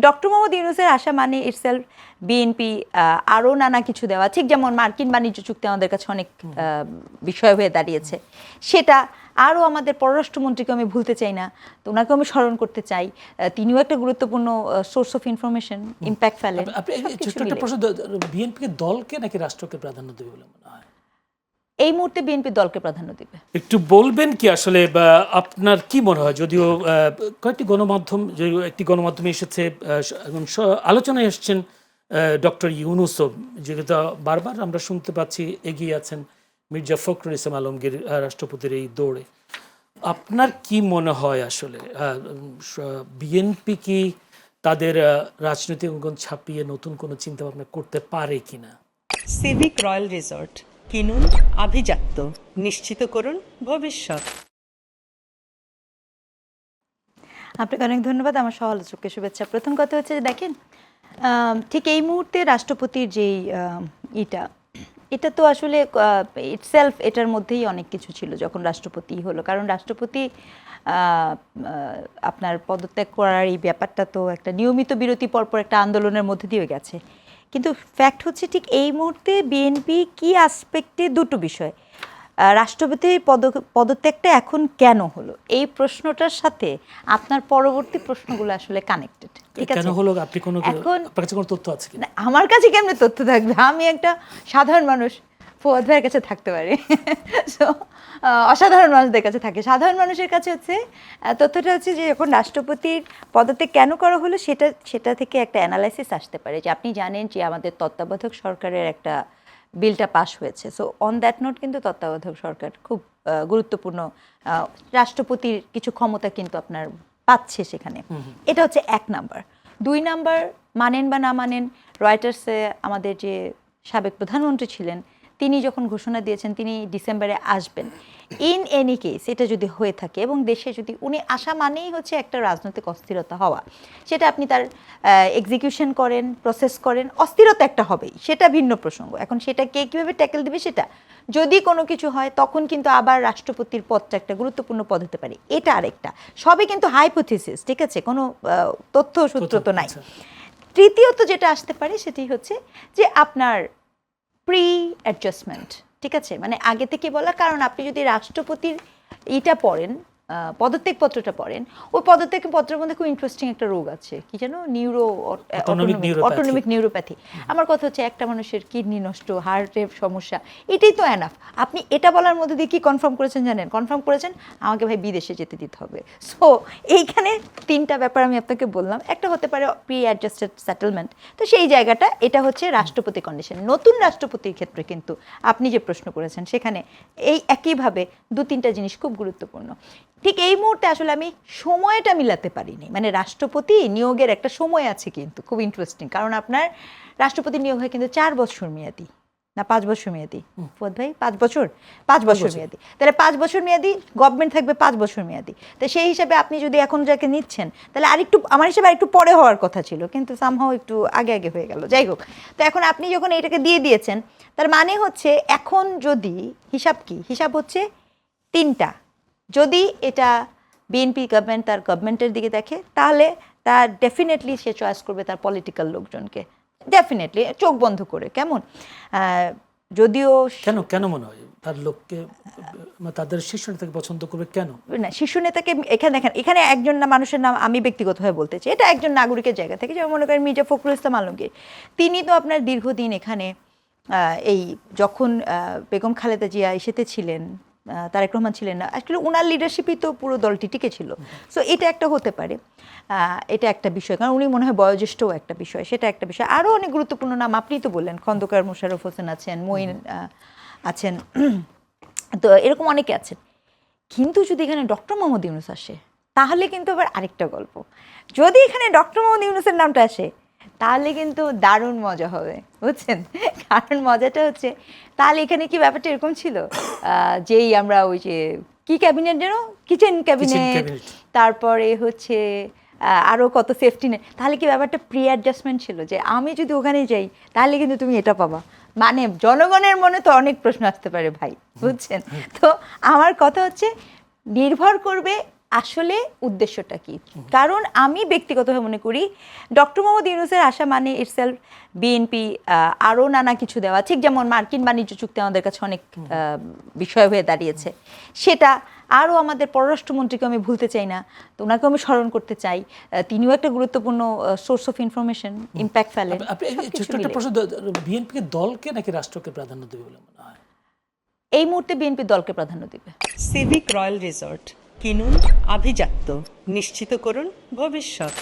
Doctor Mohammad ইউনূসের আসা মানে itself BNP আরও নানা কিছু দেওয়া, ঠিক যেমন মার্কিন বাণিজ্য চুক্তি আমাদের কাছে অনেক বিষয় হয়ে দাঁড়িয়েছে, সেটা আরও আমাদের পররাষ্ট্রমন্ত্রীকে আমি ভুলতে চাই না, তো ওনাকেও আমি স্মরণ করতে চাই, তিনিও একটা গুরুত্বপূর্ণ সোর্স অফ ইনফরমেশন, ইম্প্যাক্ট ফেলেন। ছোট্ট একটা প্রশ্ন, বিএনপিকে দলকে নাকি রাষ্ট্রকে প্রাধান্য দেবে বলে মনে হয়? এই মুহূর্তে বিএনপি দলকে প্রাধান্য দিবে। একটু বলবেন কি আসলে আপনার কি মনে হয়, যদিও কয়েকটি গণমাধ্যম, একটি গণমাধ্যমে এসেছে এবং আলোচনায় এসছেন ডক্টর ইউনূসও, যেটা বারবার আমরা শুনতে পাচ্ছি এগিয়ে আছেন মির্জা ফখরুল ইসলাম আলমগীর রাষ্ট্রপতির এই দৌড়ে। আপনার কি মনে হয় আসলে বিএনপি কি তাদের রাজনৈতিক অঙ্গন ছাপিয়ে নতুন কোনো চিন্তা ভাবনা করতে পারে কিনা? সিভিক রয়্যাল রিসর্ট কিনুন আভিজাত্য, নিশ্চিত করুন ভবিষ্যৎ। আপনাকে অনেক ধন্যবাদ। আমার সহ-আলোচককে শুভেচ্ছা। প্রথম কথা হচ্ছে যে দেখেন, ঠিক এই মুহূর্তে রাষ্ট্রপতির যেই এটা তো আসলে ইটসেলফ এটার মধ্যেই অনেক কিছু ছিল যখন রাষ্ট্রপতি হলো, কারণ রাষ্ট্রপতি আপনার পদত্যাগ করার এই ব্যাপারটা তো একটা নিয়মিত বিরতি পরপর একটা আন্দোলনের মধ্যে দিয়ে গেছে। কিন্তু ফ্যাক্ট হচ্ছে ঠিক এই মুহূর্তে বিএনপি কি আসপেক্টে দুটো বিষয়, রাষ্ট্রপতির পদত্যাগটা এখন কেন হলো, এই প্রশ্নটার সাথে আপনার পরবর্তী প্রশ্নগুলো আসলে কানেক্টেড। ঠিক আছে, কেন হলো আপনি কোনো আপনার কাছে কোনো তথ্য আছে কিনা? আমার কাছে কেমনে তথ্য থাকবে, আমি একটা সাধারণ মানুষ, ফুয়াদ ভাইয়ের কাছে থাকতে পারে, সো অসাধারণ মানুষদের কাছে থাকে, সাধারণ মানুষের কাছে হচ্ছে তথ্যটা হচ্ছে যে যখন রাষ্ট্রপতির পদত্যাগ কেন করা হলো সেটা থেকে একটা অ্যানালাইসিস আসতে পারে, যে আপনি জানেন যে আমাদের তত্ত্বাবধায়ক সরকারের একটা বিলটা পাস হয়েছে, সো অন দ্যাট নোট কিন্তু তত্ত্বাবধায়ক সরকার খুব গুরুত্বপূর্ণ, রাষ্ট্রপতির কিছু ক্ষমতা কিন্তু আপনার পাচ্ছে সেখানে। এটা হচ্ছে 1 নাম্বার। 2 নাম্বার, মানেন বা না মানেন, রয়টার্সে আমাদের যে সাবেক প্রধানমন্ত্রী ছিলেন তিনি যখন ঘোষণা দিয়েছেন তিনি ডিসেম্বরে আসবেন, ইন এনি কেস এটা যদি হয়ে থাকে এবং দেশে যদি উনি আসা মানেই হচ্ছে একটা রাজনৈতিক অস্থিরতা হওয়া, সেটা আপনি তার এক্সিকিউশন করেন, প্রসেস করেন, অস্থিরতা একটা হবেই, সেটা ভিন্ন প্রসঙ্গ। এখন সেটা কে কীভাবে ট্যাকেল দেবে, সেটা যদি কোনো কিছু হয় তখন কিন্তু আবার রাষ্ট্রপতির পদটা একটা গুরুত্বপূর্ণ পদ হতে পারে, এটা আরেকটা, সবই কিন্তু হাইপোথিসিস, ঠিক আছে, কোনো তথ্য সূত্র তো নাই। তৃতীয়ত যেটা আসতে পারে সেটি হচ্ছে যে আপনার প্রি অ্যাডজাস্টমেন্ট, ঠিক আছে, মানে আগে থেকে বলা, কারণ আপনি যদি রাষ্ট্রপতির পড়েন, পদত্যাগপত্রটা পড়েন, ওই পদত্যাগপত্রের মধ্যে খুব ইন্টারেস্টিং একটা রোগ আছে, কি যেন অটোনমিক নিউরোপ্যাথি। আমার কথা হচ্ছে একটা মানুষের কিডনি নষ্ট, হার্টের সমস্যা, এটাই তো এনাফ। আপনি এটা বলার মধ্যে দিয়ে কি কনফার্ম করেছেন জানেন? কনফার্ম করেছেন আমাকে ভাই বিদেশে যেতে দিতে হবে। সো এইখানে 3টা ব্যাপার আমি আপনাকে বললাম, একটা হতে পারে প্রি অ্যাডজাস্টেড সেটেলমেন্ট, তো সেই জায়গাটা এটা হচ্ছে রাষ্ট্রপতি কন্ডিশন। নতুন রাষ্ট্রপতির ক্ষেত্রে কিন্তু আপনি যে প্রশ্ন করেছেন সেখানে এই একইভাবে 2-3টা জিনিস খুব গুরুত্বপূর্ণ। ঠিক এই মুহূর্তে আসলে আমি সময়টা মিলাতে পারিনি, মানে রাষ্ট্রপতি নিয়োগের একটা সময় আছে কিন্তু খুব ইন্টারেস্টিং, কারণ আপনার রাষ্ট্রপতি নিয়োগ হয় কিন্তু 4 বছর মেয়াদি, না 5 বছর মেয়াদি, ফুয়াদ ভাই 5 বছর মেয়াদি, তাহলে 5 বছর মেয়াদি গভর্নমেন্ট থাকবে, 5 বছর মেয়াদি, তো সেই হিসাবে আপনি যদি এখন যাকে নিচ্ছেন তাহলে আরেকটু, আমার হিসাবে আরেকটু পরে হওয়ার কথা ছিল, কিন্তু সামহাও একটু আগে হয়ে গেল, যাই হোক। তো এখন আপনি যখন এইটাকে দিয়ে দিয়েছেন তার মানে হচ্ছে এখন যদি হিসাব হচ্ছে 3টা, যদি এটা বিএনপি গভর্নমেন্ট তার গভর্নমেন্টের দিকে দেখে তাহলে তার ডেফিনেটলি সে চয়েস করবে তার পলিটিক্যাল লোকজনকে, ডেফিনেটলি চোখ বন্ধ করে, কেমন, যদিও কেন মনে হয় তার লোককে, তাদের শীর্ষ নেতাকে পছন্দ করবে কেন? না, শীর্ষ নেতাকে এখানে দেখেন, এখানে একজন না মানুষের নাম আমি ব্যক্তিগতভাবে বলতে চাই, এটা একজন নাগরিকের জায়গা থেকে, যেমন মনে করেন মির্জা ফখরুল ইসলাম আলমগীর, তিনি তো আপনার দীর্ঘদিন এখানে এই যখন বেগম খালেদা জিয়া এসেতে ছিলেন, তারেক রহমান ছিলেন না, আসলে ওনার লিডারশিপই তো পুরো দলটি টিকে ছিল, সো এটা একটা হতে পারে, এটা একটা বিষয়, কারণ উনি মনে হয় বয়োজ্যেষ্ঠও একটা বিষয়, সেটা একটা বিষয়। আরও অনেক গুরুত্বপূর্ণ নাম আপনি তো বললেন, খন্দকার মোশাররফ হোসেন আছেন, মঈন আছেন, তো এরকম অনেকে আছেন। কিন্তু যদি এখানে ডক্টর মোহাম্মদ ইউনূস আসে তাহলে কিন্তু আবার আরেকটা গল্প, যদি এখানে ডক্টর মোহাম্মদ ইউনূসের নামটা আসে তাহলে কিন্তু দারুণ মজা হবে, বুঝছেন, কারণ মজাটা হচ্ছে তাহলে এখানে কি ব্যাপারটা এরকম ছিল, যেই আমরা ওই যে কি ক্যাবিনেট যেন, কিচেন ক্যাবিনেট, তারপরে হচ্ছে আরও কত সেফটি নেট, তাহলে কি ব্যাপারটা প্রি অ্যাডজাস্টমেন্ট ছিল, যে আমি যদি ওখানে যাই তাহলে কিন্তু তুমি এটা পাবা, মানে জনগণের মনে তো অনেক প্রশ্ন আসতে পারে ভাই, বুঝছেন। তো আমার কথা হচ্ছে নির্ভর করবে আসলে উদ্দেশ্যটা কি। কারণ আমি ব্যক্তিগতভাবে মনে করি ডক্টর মোহাম্মদ ইউনূসের আসা মানে ইটসেলফ বিএনপি আরও নানা কিছু দেওয়া, ঠিক যেমন মার্কিন বাণিজ্য চুক্তি আমাদের কাছে অনেক বিষয় হয়ে দাঁড়িয়েছে, সেটা আরও আমাদের পররাষ্ট্রমন্ত্রীকে আমি ভুলতে চাই না, তো ওনাকেও আমি স্মরণ করতে চাই, তিনিও একটা গুরুত্বপূর্ণ সোর্স অফ ইনফরমেশন, ইম্প্যাক্ট ফেলেন। আপনি ছোট্ট একটা প্রশ্ন, বিএনপিকে দলকে নাকি রাষ্ট্রকে প্রাধান্য দেবে বলে মনে হয়? এই মুহূর্তে বিএনপি দলকে প্রাধান্য দিবে। সিভিক রয়্যাল রিসর্ট, কিনুন আভিজাত্য, নিশ্চিত করুন ভবিষ্যৎ।